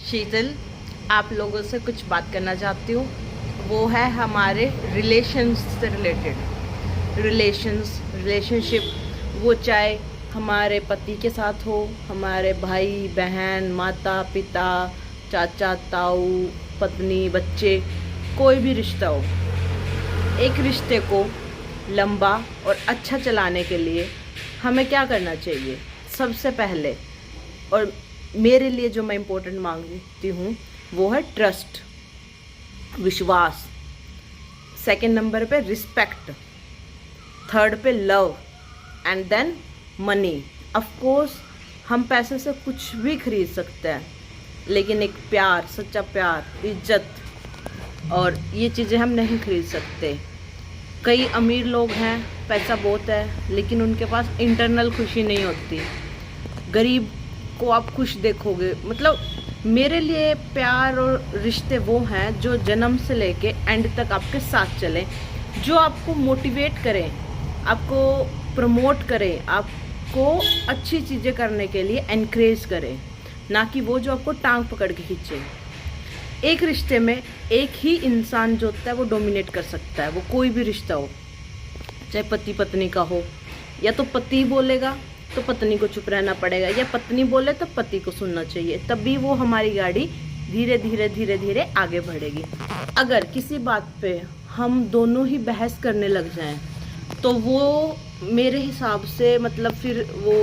शीतल, आप लोगों से कुछ बात करना चाहती हूँ। वो है हमारे रिलेशंस से रिलेटेड। रिलेशनशिप, वो चाहे हमारे पति के साथ हो, हमारे भाई बहन, माता पिता, चाचा ताऊ, पत्नी, बच्चे, कोई भी रिश्ता हो। एक रिश्ते को लंबा और अच्छा चलाने के लिए हमें क्या करना चाहिए? सबसे पहले और मेरे लिए जो मैं इम्पोर्टेंट मांगती हूँ वो है ट्रस्ट, विश्वास। सेकंड नंबर पे रिस्पेक्ट, थर्ड पे love, and then money. Of course हम पैसे से कुछ भी खरीद सकते हैं, लेकिन एक प्यार, सच्चा प्यार, इज्जत और ये चीज़ें हम नहीं खरीद सकते। कई अमीर लोग हैं, पैसा बहुत है, लेकिन उनके पास इंटरनल खुशी नहीं होती। गरीब को आप खुश देखोगे। मतलब मेरे लिए प्यार और रिश्ते वो हैं जो जन्म से लेके एंड तक आपके साथ चलें, जो आपको मोटिवेट करें, आपको प्रमोट करें, आपको अच्छी चीज़ें करने के लिए एनकरेज करें, ना कि वो जो आपको टांग पकड़ के खींचे। एक रिश्ते में एक ही इंसान जो होता है वो डोमिनेट कर सकता है, वो कोई भी रिश्ता हो, चाहे पति पत्नी का हो। या तो पति बोलेगा तो पत्नी को चुप रहना पड़ेगा, या पत्नी बोले तो पति को सुनना चाहिए, तभी वो हमारी गाड़ी धीरे धीरे धीरे धीरे आगे बढ़ेगी। अगर किसी बात पे हम दोनों ही बहस करने लग जाएं तो वो मेरे हिसाब से मतलब फिर वो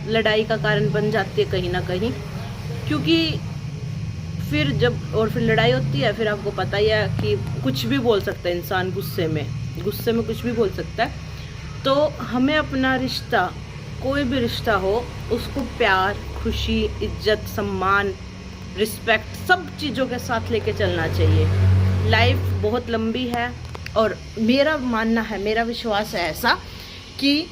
लड़ाई का कारण बन जाती है कहीं ना कहीं। क्योंकि फिर फिर लड़ाई होती है, फिर आपको पता ही है कि कुछ भी बोल सकता है इंसान, गुस्से में कुछ भी बोल सकता है। तो हमें अपना रिश्ता, कोई भी रिश्ता हो, उसको प्यार, खुशी, इज्जत, सम्मान, रिस्पेक्ट, सब चीज़ों के साथ लेके चलना चाहिए। लाइफ बहुत लंबी है और मेरा मानना है, मेरा विश्वास है ऐसा कि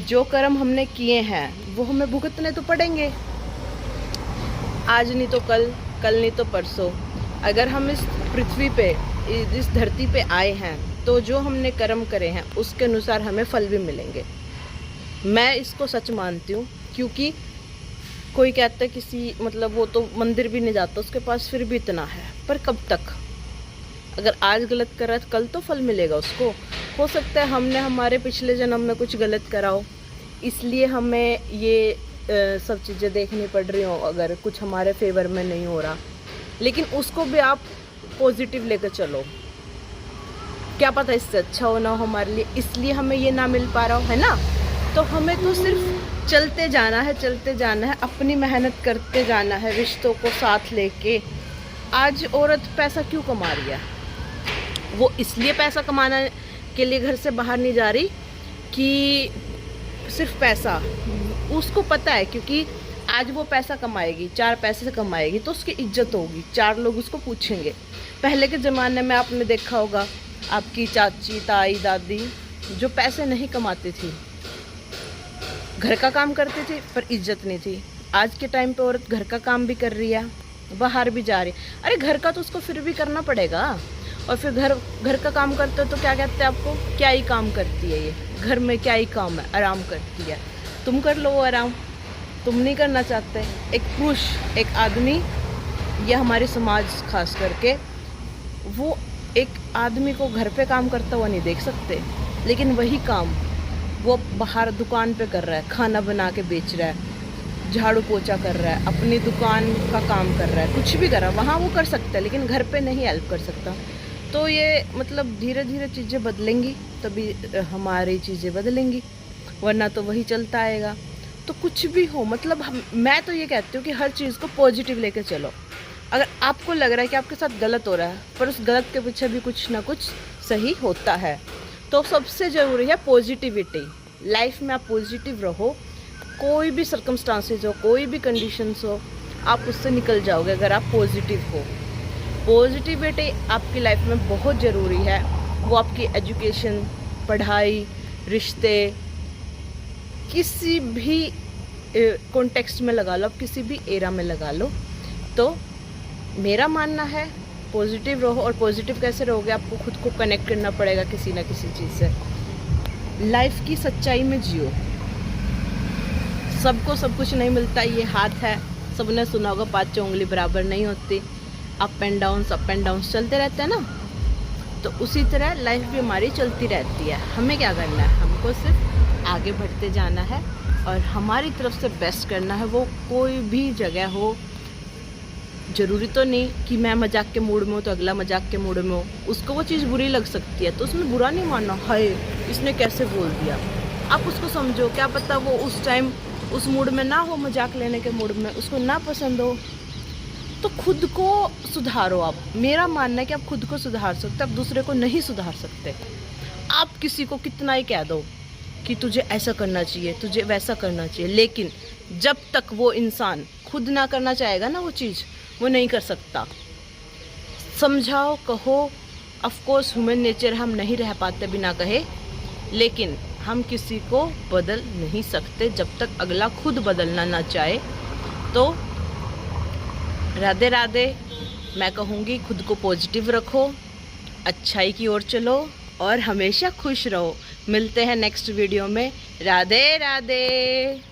जो कर्म हमने किए हैं वो हमें भुगतने तो पड़ेंगे। आज नहीं तो कल, कल नहीं तो परसों। अगर हम इस पृथ्वी पे, इस धरती पे आए हैं तो जो हमने कर्म करे हैं उसके अनुसार हमें फल भी मिलेंगे। मैं इसको सच मानती हूँ। क्योंकि कोई कहता है किसी मतलब वो तो मंदिर भी नहीं जाता, उसके पास फिर भी इतना है, पर कब तक? अगर आज गलत करा तो कल तो फल मिलेगा उसको। हो सकता है हमने हमारे पिछले जन्म में कुछ गलत करा हो, इसलिए हमें ये सब चीज़ें देखनी पड़ रही हो, अगर कुछ हमारे फेवर में नहीं हो रहा। लेकिन उसको भी आप पॉजिटिव लेकर चलो, क्या पता इससे अच्छा हो ना हो हमारे लिए, इसलिए हमें ये ना मिल पा रहा हो, है ना? तो हमें तो सिर्फ चलते जाना है, अपनी मेहनत करते जाना है, रिश्तों को साथ लेके। आज औरत पैसा क्यों कमा रही है? वो इसलिए पैसा कमाने के लिए घर से बाहर नहीं जा रही कि सिर्फ पैसा, उसको पता है क्योंकि आज वो पैसा कमाएगी, 4 पैसे से कमाएगी तो उसकी इज्जत होगी, 4 लोग उसको पूछेंगे। पहले के ज़माने में आपने देखा होगा, आपकी चाची, ताई, दादी जो पैसे नहीं कमाती थी, घर का काम करती थी पर इज्जत नहीं थी। आज के टाइम पे औरत घर का काम भी कर रही है, बाहर भी जा रही है। अरे घर का तो उसको फिर भी करना पड़ेगा। और फिर घर का काम करते हो तो क्या कहते हैं आपको? क्या ही काम करती है ये, घर में क्या ही काम है, आराम करती है। तुम कर लो वो आराम, तुम नहीं करना चाहते। एक पुरुष, एक आदमी, यह हमारे समाज खास करके, वो एक आदमी को घर पे काम करता हुआ नहीं देख सकते, लेकिन वही काम वो बाहर दुकान पे कर रहा है, खाना बना के बेच रहा है, झाड़ू पोछा कर रहा है, अपनी दुकान का काम कर रहा है, कुछ भी कर रहा है, वहाँ वो कर सकता है, लेकिन घर पे नहीं हेल्प कर सकता। तो ये मतलब धीरे धीरे चीज़ें बदलेंगी तभी हमारी चीज़ें बदलेंगी, वरना तो वही चलता आएगा। तो कुछ भी हो, मतलब मैं तो ये कहती हूँ कि हर चीज़ को पॉजिटिव लेके चलो। अगर आपको लग रहा है कि आपके साथ गलत हो रहा है, पर उस गलत के पीछे भी कुछ ना कुछ सही होता है, तो सबसे ज़रूरी है पॉजिटिविटी। लाइफ में आप पॉजिटिव रहो, कोई भी सर्कमस्टांसेस हो, कोई भी कंडीशंस हो, आप उससे निकल जाओगे अगर आप पॉजिटिव हो। पॉजिटिविटी आपकी लाइफ में बहुत ज़रूरी है। वो आपकी एजुकेशन, पढ़ाई, रिश्ते, किसी भी कॉन्टेक्स्ट में लगा लो, आप किसी भी एरा में लगा लो। तो मेरा मानना है पॉजिटिव रहो। और पॉजिटिव कैसे रहोगे? आपको खुद को कनेक्ट करना पड़ेगा किसी ना किसी चीज़ से। लाइफ की सच्चाई में जियो। सबको सब कुछ नहीं मिलता, ये हाथ है, सबने सुना होगा, 5 उंगली बराबर नहीं होती, अप एंड डाउन्स चलते रहते हैं ना। तो उसी तरह लाइफ भी हमारी चलती रहती है। हमें क्या करना है, हमको सिर्फ आगे बढ़ते जाना है और हमारी तरफ से बेस्ट करना है। वो कोई भी जगह हो, ज़रूरी तो नहीं कि मैं मजाक के मूड में हूँ तो अगला मजाक के मूड में हो, उसको वो चीज़ बुरी लग सकती है तो उसमें बुरा नहीं मानना, हाय इसने कैसे बोल दिया। आप उसको समझो, क्या पता वो उस टाइम उस मूड में ना हो, मजाक लेने के मूड में, उसको ना पसंद हो, तो खुद को सुधारो। आप, मेरा मानना है कि आप खुद को सुधार सकते, आप दूसरे को नहीं सुधार सकते। आप किसी को कितना ही कह दो कि तुझे ऐसा करना चाहिए, तुझे वैसा करना चाहिए, लेकिन जब तक वो इंसान खुद ना करना चाहेगा ना वो चीज़, वो नहीं कर सकता। समझाओ, कहो, ऑफ कोर्स ह्यूमन नेचर, हम नहीं रह पाते बिना कहे, लेकिन हम किसी को बदल नहीं सकते जब तक अगला खुद बदलना ना चाहे। तो राधे राधे। मैं कहूँगी खुद को पॉजिटिव रखो, अच्छाई की ओर चलो और हमेशा खुश रहो। मिलते हैं नेक्स्ट वीडियो में। राधे राधे।